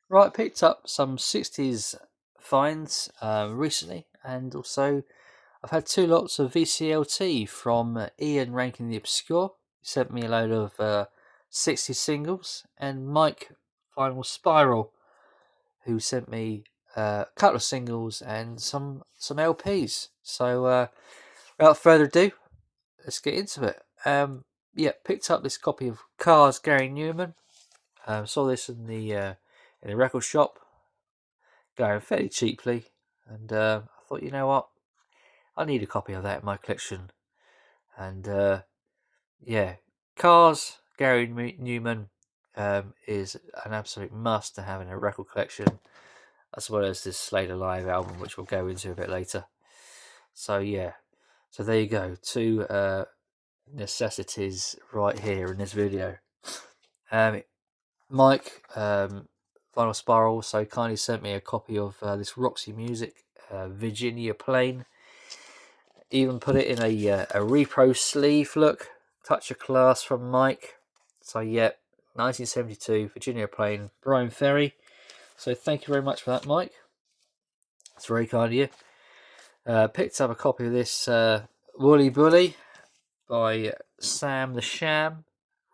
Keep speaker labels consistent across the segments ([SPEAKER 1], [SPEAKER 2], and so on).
[SPEAKER 1] Right, I picked up some 60s finds recently, and also I've had two lots of VCLT from Iain Ranking the Obscure. He sent me a load of 60 singles, and Mike Final Spiral, who sent me a couple of singles and some LPs. So without further ado, let's get into it. Picked up this copy of Cars Gary Newman. Saw this in the record shop, going fairly cheaply, and I thought, you know what, I need a copy of that in my collection. And Cars Gary Newman is an absolute must to have in a record collection, as well as this Slade Alive album, which we'll go into a bit later. So there you go, two necessities right here in this video. Mike Vinyl Spiral also kindly sent me a copy of this Roxy Music Virginia Plain. Even put it in a repro sleeve. Look, touch of class from Mike. So 1972 Virginia Plain Brian Ferry. So thank you very much for that, Mike. It's very kind of you. Picked up a copy of this Woolly Bully by Sam the Sham,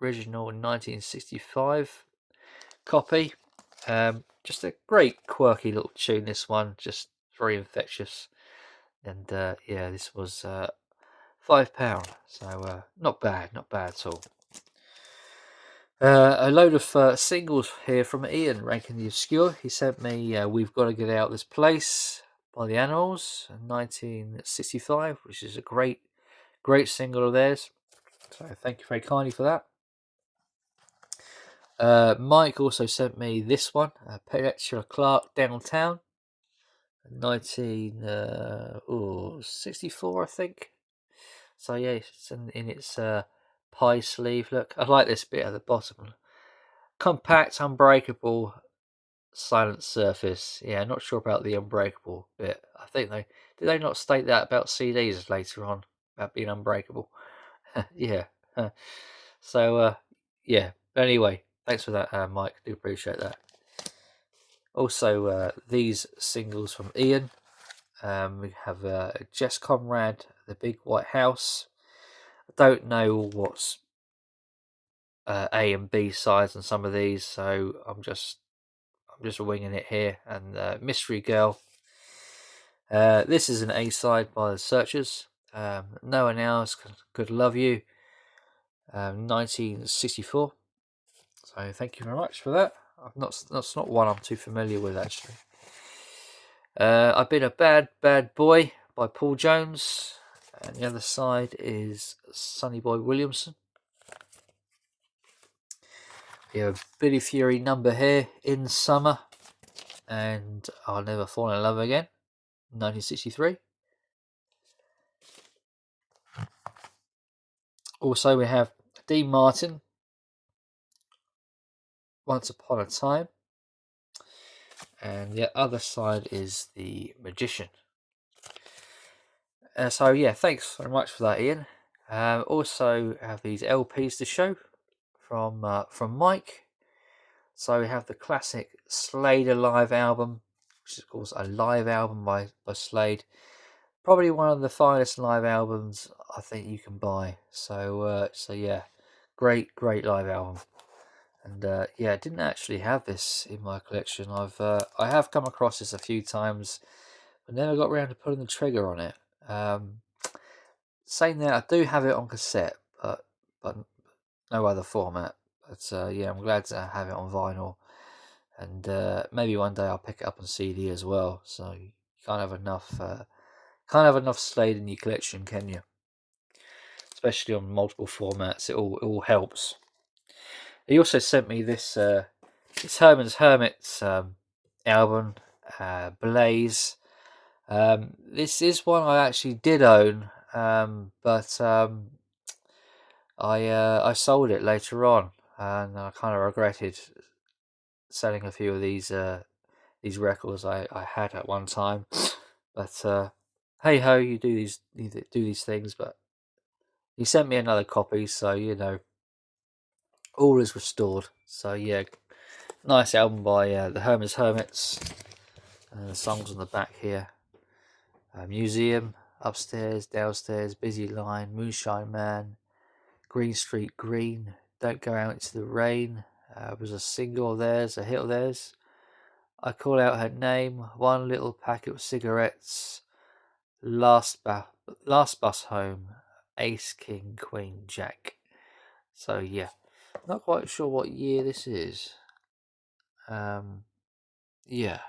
[SPEAKER 1] original 1965 copy. Just a great quirky little tune, this one, just very infectious. And this was £5, so not bad at all. A load of singles here from Iain Ranking the Obscure. He sent me We've Got to Get Out This Place by the Animals in 1965, which is a great single of theirs. So thank you very kindly for that. Mike also sent me this one, Petula Clark Downtown, 1964, I think. So it's in its pie sleeve. Look, I like this bit at the bottom. Compact, unbreakable, silent surface. Yeah, not sure about the unbreakable bit. I think did they not state that about CDs later on, about being unbreakable? Yeah. So anyway, thanks for that, Mike. Do appreciate that. Also, these singles from Iain. We have Jess Conrad, The Big White House. I don't know what's A and B sides on some of these, so I'm just winging it here. And Mystery Girl. This is an A side by the Searchers. No One Else Could Love You, 1964. So thank you very much for that. That's not one I'm too familiar with, actually. I've Been a Bad Boy by Paul Jones, and the other side is Sonny Boy Williamson. We have Billy Fury Number here, In Summer, and I'll Never Fall in Love Again, 1963. Also, we have Dean Martin, Once Upon a Time, and the other side is The Magician. Thanks very much for that, Iain. Also have these LPs to show from Mike. So we have the classic Slade Alive album, which is of course a live album by Slade. Probably one of the finest live albums I think you can buy. So great live album. And I didn't actually have this in my collection. I have come across this a few times, but never got around to pulling the trigger on it. Saying that, I do have it on cassette, but no other format. But I'm glad to have it on vinyl, and maybe one day I'll pick it up on CD as well. So you can't have enough Slade in your collection, can you? Especially on multiple formats, it all helps. He also sent me this it's Herman's Hermits album, Blaze. This is one I actually did own, but I sold it later on, and I kind of regretted selling a few of these records I had at one time. But hey ho, you do these things. But he sent me another copy, so all is restored. So Nice album by the Hermits. The songs on the back here. Museum, Upstairs, Downstairs, Busy Line, Moonshine Man, Green Street Green, Don't Go Out Into the Rain. Was a single of theirs, a hit of theirs. I Call Out Her Name, One Little Packet of Cigarettes, Last Bus Home, Ace, King, Queen, Jack. So yeah, not quite sure what year this is. Yeah,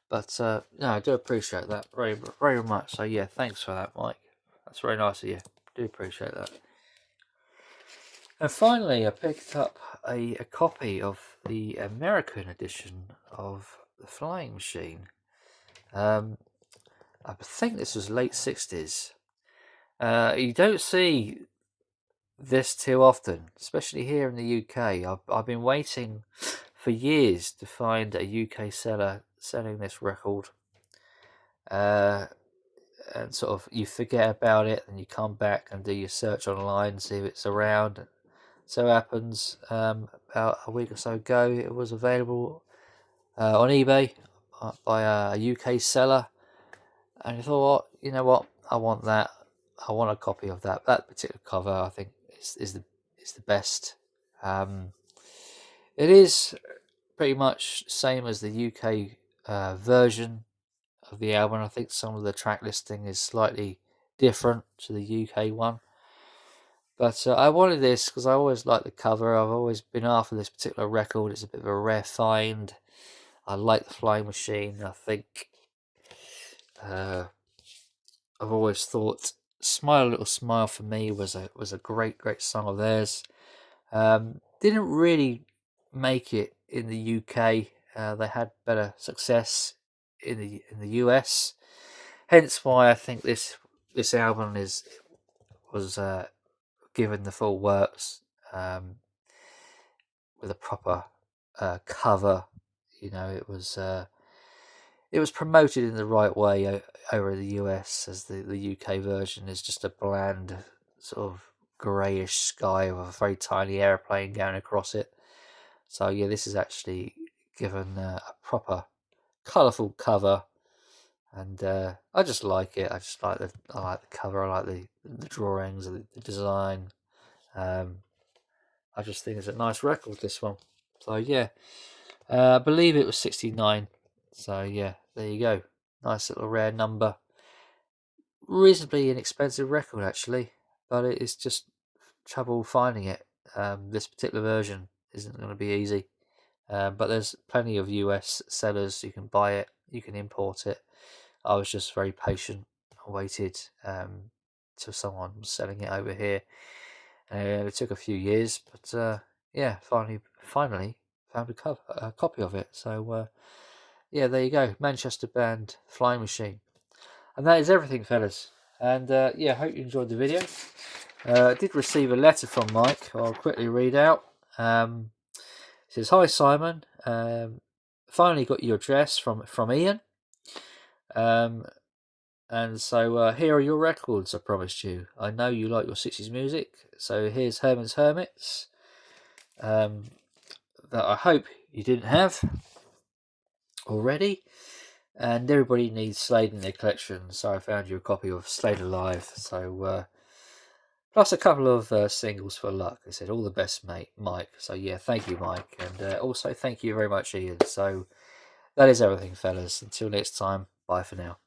[SPEAKER 1] but no, I do appreciate that very, very much. So yeah, thanks for that, Mike. That's very nice of you. Do appreciate that. And finally, I picked up a copy of the American edition of The Flying Machine. I think this was late 60s. You don't see this too often, especially here in the UK. I've been waiting for years to find a UK seller selling this record. And sort of you forget about it, and you come back and do your search online, see if it's around. So happens about a week or so ago, it was available on eBay by a UK seller, and I thought, you know what, I want that. I want a copy of that. That particular cover, I think, is the best. It is pretty much same as the UK version of the album. I think some of the track listing is slightly different to the UK one. But I wanted this because I always like the cover. I've always been after this particular record. It's a bit of a rare find. I like the Flying Machine. I think I've always thought "Smile a Little Smile" for me was a great song of theirs. Didn't really make it in the UK. They had better success in the US. Hence why I think this album was given the full works with a proper cover. You know, it was promoted in the right way over the US, as the UK version is just a bland sort of greyish sky with a very tiny airplane going across it. So yeah, this is actually given a proper colourful cover, and I just like it. I like the cover. I like the drawings, the design. I just think it's a nice record, this one. So yeah, I believe it was 69. So yeah, there you go. Nice little rare number. Reasonably inexpensive record actually, but it's just trouble finding it. This particular version isn't going to be easy. But there's plenty of US sellers. You can buy it, you can import it. I was just very patient. I waited till someone was selling it over here. It took a few years, but yeah, finally found a copy of it. So yeah, there you go, Manchester band Flying Machine, and that is everything, fellas. And yeah, hope you enjoyed the video. I did receive a letter from Mike. I'll quickly read out. It says, "Hi Simon, finally got your address from Iain. And so here are your records I promised you. I know you like your 60s music, so here's Herman's Hermits, that I hope you didn't have already. And everybody needs Slade in their collection, so I found you a copy of Slade Alive. So plus a couple of singles for luck." I said, "All the best, mate, Mike." So yeah, thank you, Mike, and also thank you very much, Iain. So that is everything, fellas. Until next time, bye for now.